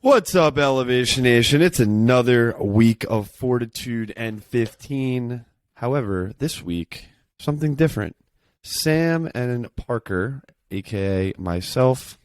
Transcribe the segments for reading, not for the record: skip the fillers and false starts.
What's up, Elevation Nation? It's another week of Fortitude and 15. However, this week, something different. Sam and Parker, a.k.a. myself,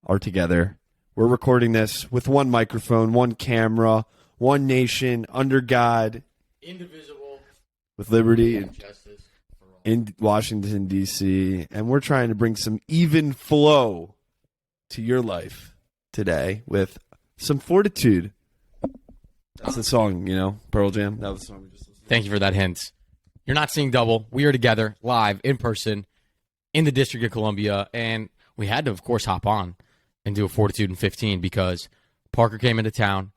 are together. We're recording this with one microphone, one camera, one nation, under God, indivisible, with liberty and justice for all. In Washington, D.C., and we're trying to bring some even flow to your life today with some fortitude. That's the song, Pearl Jam. That was the song we just listened to. Thank you for that hint. You're not seeing double. We are together, live, in person, in the District of Columbia, and we had to, of course, hop on and do a Fortitude in 15 because Parker came into town.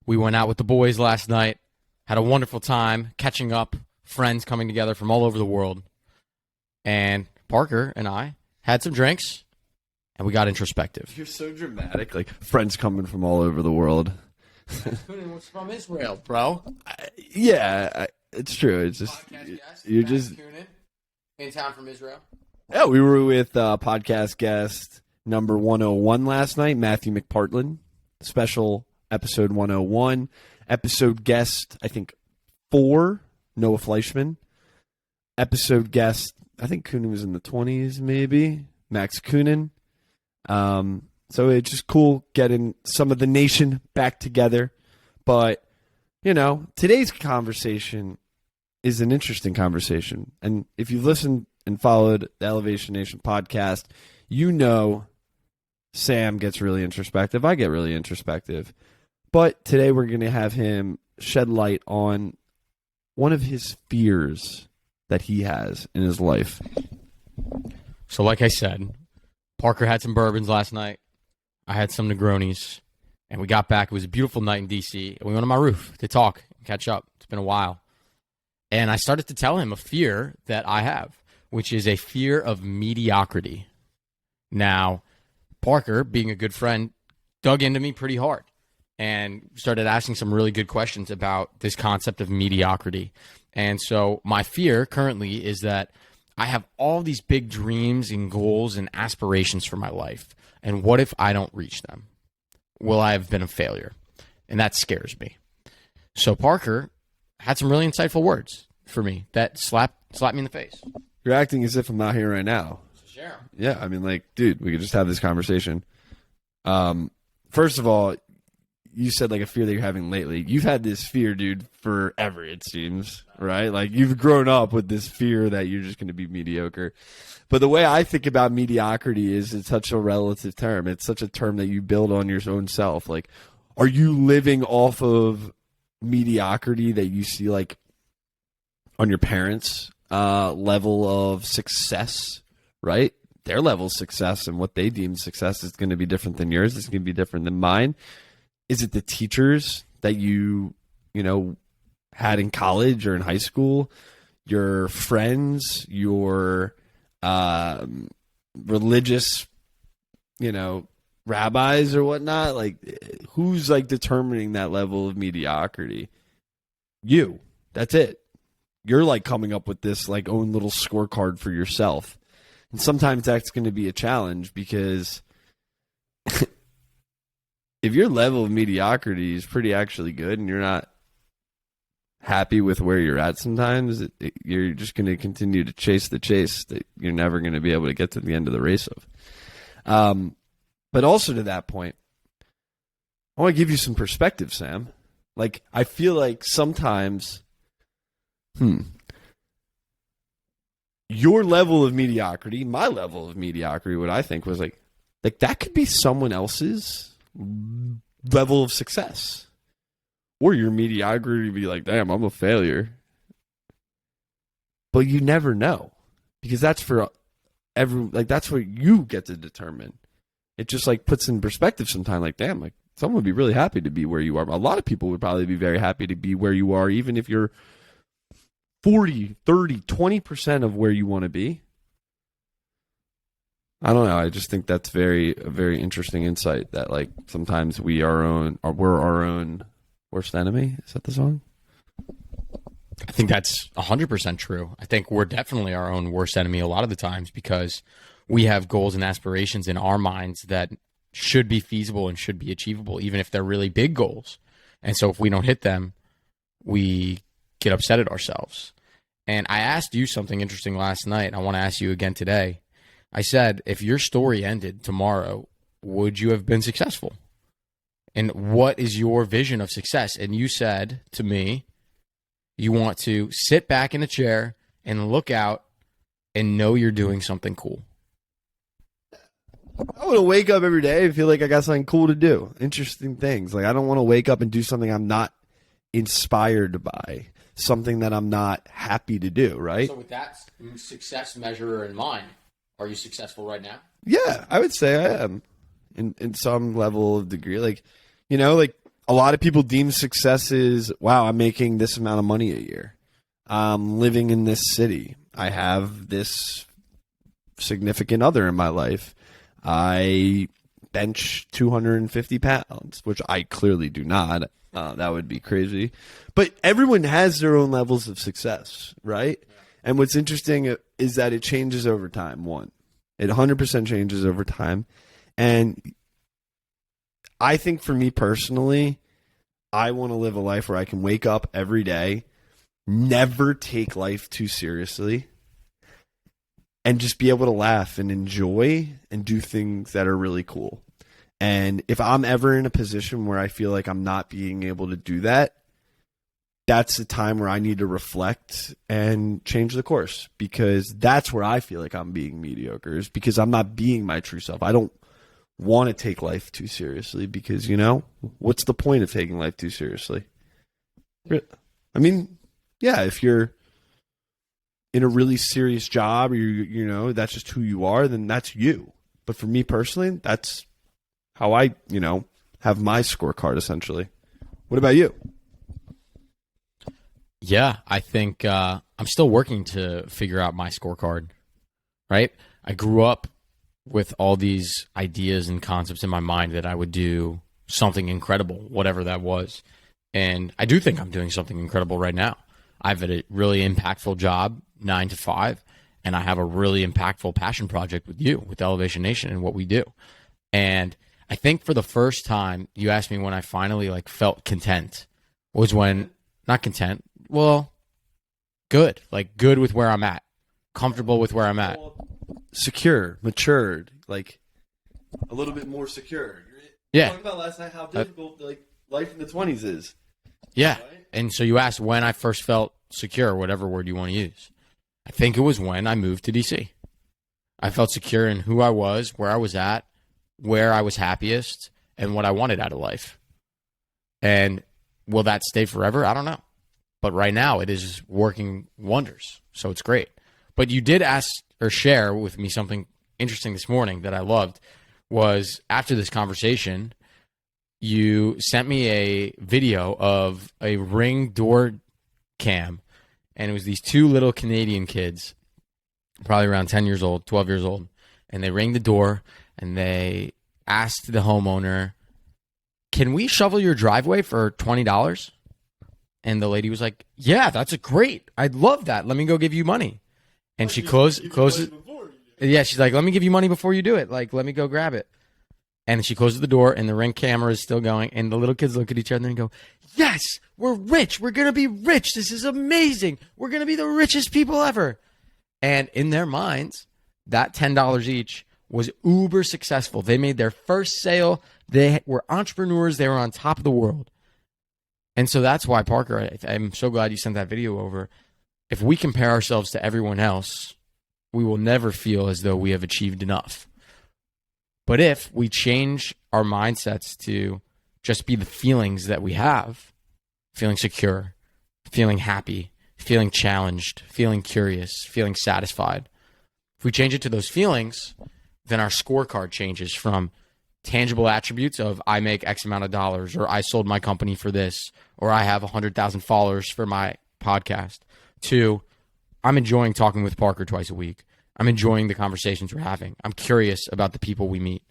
We went out with the boys last night, had a wonderful time catching up, friends coming together from all over the world, and Parker and I had some drinks. And we got introspective. You're so dramatic, like friends coming from all over the world. Was from Israel, bro. It's true. It's just you're just in town from Israel. Yeah, we were with podcast guest number 101 last night, Matthew McPartland. Special episode 101. Episode guest, I think 4, Noah Fleischman. Episode guest, I think Coonan was in the 20s, maybe Max Coonan. So it's just cool getting some of the nation back together. But, today's conversation is an interesting conversation. And if you've listened and followed the Elevation Nation podcast, Sam gets really introspective. I get really introspective. But today we're going to have him shed light on one of his fears that he has in his life. So like I said, Parker had some bourbons last night. I had some Negronis. And we got back. It was a beautiful night in D.C. And we went on my roof to talk and catch up. It's been a while. And I started to tell him a fear that I have, which is a fear of mediocrity. Now, Parker, being a good friend, dug into me pretty hard and started asking some really good questions about this concept of mediocrity. And so my fear currently is that I have all these big dreams and goals and aspirations for my life. And what if I don't reach them? Will I have been a failure? And that scares me. So Parker had some really insightful words for me that slapped me in the face. You're acting as if I'm not here right now. Sure. Yeah, I mean, dude, we could just have this conversation. First of all, you said a fear that you're having lately. You've had this fear, dude, forever, it seems, right? You've grown up with this fear that you're just going to be mediocre. But the way I think about mediocrity is it's such a relative term. It's such a term that you build on your own self. Are you living off of mediocrity that you see, on your parents' level of success, right? Their level of success and what they deem success is going to be different than yours. It's going to be different than mine. Is it the teachers that you had in college or in high school, your friends, your religious, rabbis or whatnot? Who's determining that level of mediocrity? You. That's it. You're coming up with this own little scorecard for yourself. And sometimes that's going to be a challenge because if your level of mediocrity is pretty actually good and you're not happy with where you're at sometimes, you're just going to continue to chase the chase that you're never going to be able to get to the end of the race of. But also to that point, I want to give you some perspective, Sam. I feel like sometimes, your level of mediocrity, my level of mediocrity, what I think was that could be someone else's level of success, or your mediocrity be damn, I'm a failure. But you never know, because that's for that's what you get to determine. It just puts in perspective sometimes, damn, someone would be really happy to be where you are. A lot of people would probably be very happy to be where you are, even if you're 40, 30, 20% of where you want to be. I don't know. I just think that's a very interesting insight that sometimes we're our own worst enemy. Is that the song? I think that's 100% true. I think we're definitely our own worst enemy a lot of the times because we have goals and aspirations in our minds that should be feasible and should be achievable, even if they're really big goals. And so if we don't hit them, we get upset at ourselves. And I asked you something interesting last night, and I want to ask you again today. I said, if your story ended tomorrow, would you have been successful? And what is your vision of success? And you said to me, you want to sit back in a chair and look out and know you're doing something cool. I want to wake up every day and feel like I got something cool to do. Interesting things. Like, I don't want to wake up and do something I'm not inspired by, something that I'm not happy to do, right? So with that success measure in mind, are you successful right now? Yeah, I would say I am in some level of degree. Like, you know, like a lot of people deem success is, wow, I'm making this amount of money a year. I'm living in this city. I have this significant other in my life. I bench 250 pounds, which I clearly do not. That would be crazy. But everyone has their own levels of success, right? Yeah. And what's interesting is that it changes over time, one. It 100% changes over time. And I think for me personally, I want to live a life where I can wake up every day, never take life too seriously, and just be able to laugh and enjoy and do things that are really cool. And if I'm ever in a position where I feel like I'm not being able to do that, that's the time where I need to reflect and change the course, because that's where I feel like I'm being mediocre, is because I'm not being my true self. I don't want to take life too seriously because, you know, what's the point of taking life too seriously? I mean, yeah, if you're in a really serious job, or you know, that's just who you are, then that's you. But for me personally, that's how I, you know, have my scorecard essentially. What about you? Yeah, I think I'm still working to figure out my scorecard, right? I grew up with all these ideas and concepts in my mind that I would do something incredible, whatever that was. And I do think I'm doing something incredible right now. I've had a really impactful job, 9 to 5, and I have a really impactful passion project with you, with Elevation Nation and what we do. And I think for the first time, you asked me when I finally like felt content, was when, not content, well, good, like good with where I'm at, comfortable with where I'm at. Secure, matured, like a little bit more secure. Yeah. Talking about last night how difficult like life in the 20s is. Yeah. Right? And so you asked when I first felt secure, whatever word you want to use. I think it was when I moved to DC. I felt secure in who I was, where I was at, where I was happiest, and what I wanted out of life. And will that stay forever? I don't know. But right now it is working wonders. So it's great. But you did ask or share with me something interesting this morning that I loved, was after this conversation, you sent me a video of a Ring door cam, and it was these two little Canadian kids, probably around 10 years old, 12 years old, and they rang the door, and they asked the homeowner, "Can we shovel your driveway for $20?" And the lady was like, "Yeah, that's great. I'd love that. Let me go give you money." And she closes. Yeah, she's like, "Let me give you money before you do it. Like, let me go grab it." And she closes the door, and the Ring camera is still going. And the little kids look at each other and go, "Yes, we're rich. We're going to be rich. This is amazing. We're going to be the richest people ever." And in their minds, that $10 each was uber successful. They made their first sale. They were entrepreneurs. They were on top of the world. And so that's why, Parker, I'm so glad you sent that video over. If we compare ourselves to everyone else, we will never feel as though we have achieved enough. But if we change our mindsets to just be the feelings that we have, feeling secure, feeling happy, feeling challenged, feeling curious, feeling satisfied, if we change it to those feelings, then our scorecard changes from tangible attributes of I make X amount of dollars, or I sold my company for this, or I have 100,000 followers for my podcast, to I'm enjoying talking with Parker twice a week. I'm enjoying the conversations we're having. I'm curious about the people we meet.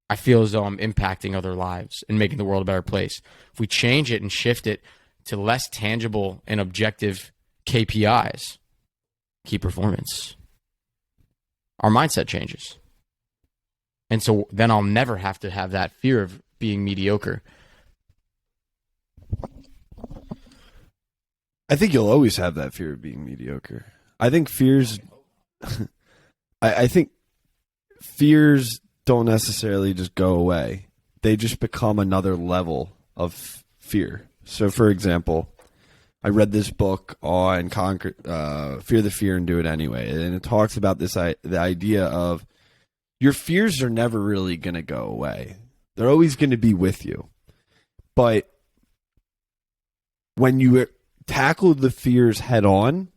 I feel as though I'm impacting other lives and making the world a better place. If we change it and shift it to less tangible and objective KPIs, key performance, our mindset changes. And so then I'll never have to have that fear of being mediocre. I think you'll always have that fear of being mediocre. I think fears I think fears don't necessarily just go away. They just become another level of fear. So for example, I read this book on Fear the Fear and Do It Anyway, and it talks about the idea of your fears are never really going to go away. They're always going to be with you. But when you tackle the fears head on,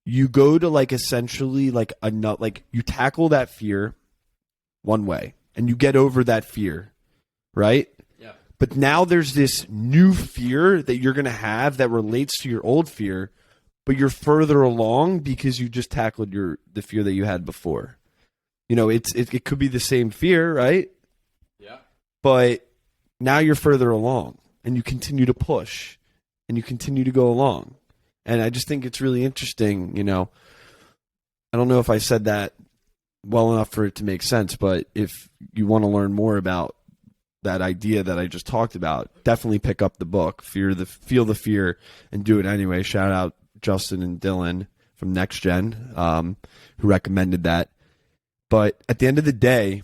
you go to essentially you tackle that fear one way and you get over that fear, right? Yeah. But now there's this new fear that you're going to have that relates to your old fear, but you're further along because you just tackled the fear that you had before. It could be the same fear, right? Yeah. But now you're further along and you continue to push and you continue to go along. And I just think it's really interesting, I don't know if I said that well enough for it to make sense, but if you want to learn more about that idea that I just talked about, definitely pick up the book, Feel the Fear and Do It Anyway. Shout out Justin and Dylan from Next Gen, who recommended that. But at the end of the day,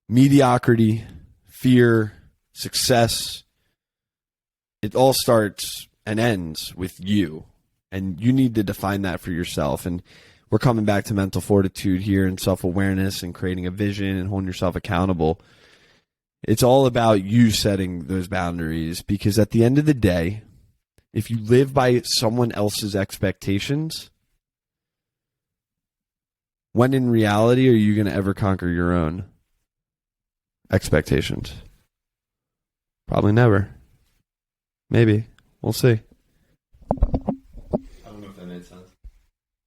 mediocrity, fear, success, it all starts and ends with you. And you need to define that for yourself. And we're coming back to mental fortitude here and self-awareness and creating a vision and holding yourself accountable. It's all about you setting those boundaries, because at the end of the day, if you live by someone else's expectations, when in reality are you going to ever conquer your own expectations? Probably never. Maybe. We'll see. I don't know if that made sense.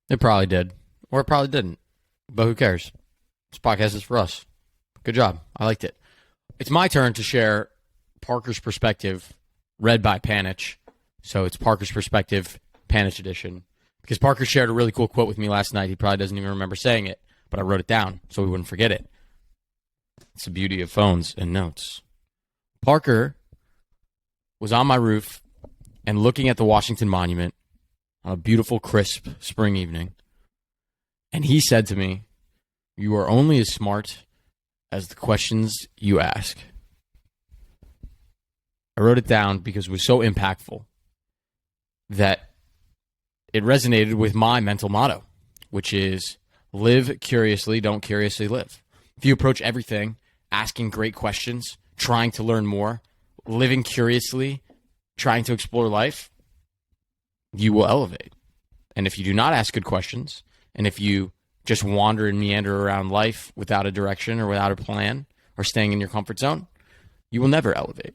It probably did. Or it probably didn't. But who cares? This podcast is for us. Good job. I liked it. It's my turn to share Parker's perspective, read by Panitch. So it's Parker's perspective, Panitch edition. Because Parker shared a really cool quote with me last night. He probably doesn't even remember saying it, but I wrote it down so we wouldn't forget it. It's the beauty of phones and notes. Parker was on my roof and looking at the Washington Monument on a beautiful, crisp spring evening. And he said to me, "You are only as smart as the questions you ask." I wrote it down because it was so impactful that it resonated with my mental motto, which is live curiously, don't curiously live. If you approach everything asking great questions, trying to learn more, living curiously, trying to explore life, you will elevate. And if you do not ask good questions, and if you just wander and meander around life without a direction or without a plan or staying in your comfort zone, you will never elevate.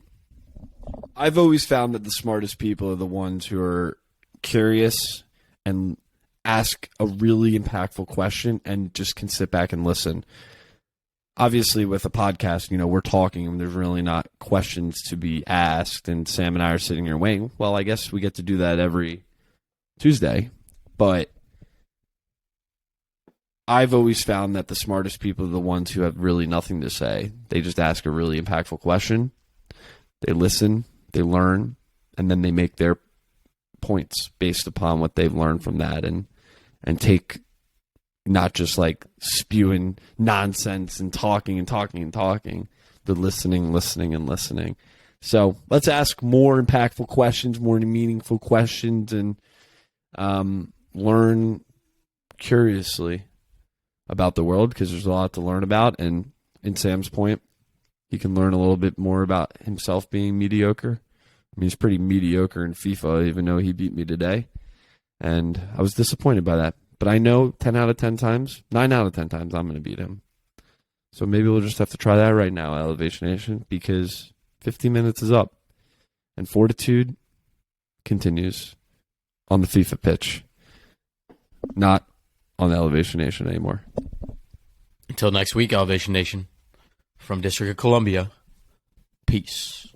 I've always found that the smartest people are the ones who are curious and ask a really impactful question and just can sit back and listen. Obviously, with a podcast, we're talking and there's really not questions to be asked, and Sam and I are sitting here waiting. Well, I guess we get to do that every Tuesday, but I've always found that the smartest people are the ones who have really nothing to say. They just ask a really impactful question, they listen, they learn, and then they make their points based upon what they've learned from that, and take not just spewing nonsense and talking and talking and talking, but listening and listening. So let's ask more impactful questions, more meaningful questions, and learn curiously about the world, because there's a lot to learn about. And in Sam's point, he can learn a little bit more about himself being mediocre. I mean, he's pretty mediocre in FIFA, even though he beat me today. And I was disappointed by that. But I know 10 out of 10 times, 9 out of 10 times, I'm going to beat him. So maybe we'll just have to try that right now, Elevation Nation, because 15 minutes is up. And fortitude continues on the FIFA pitch, not on the Elevation Nation anymore. Until next week, Elevation Nation. From District of Columbia, peace.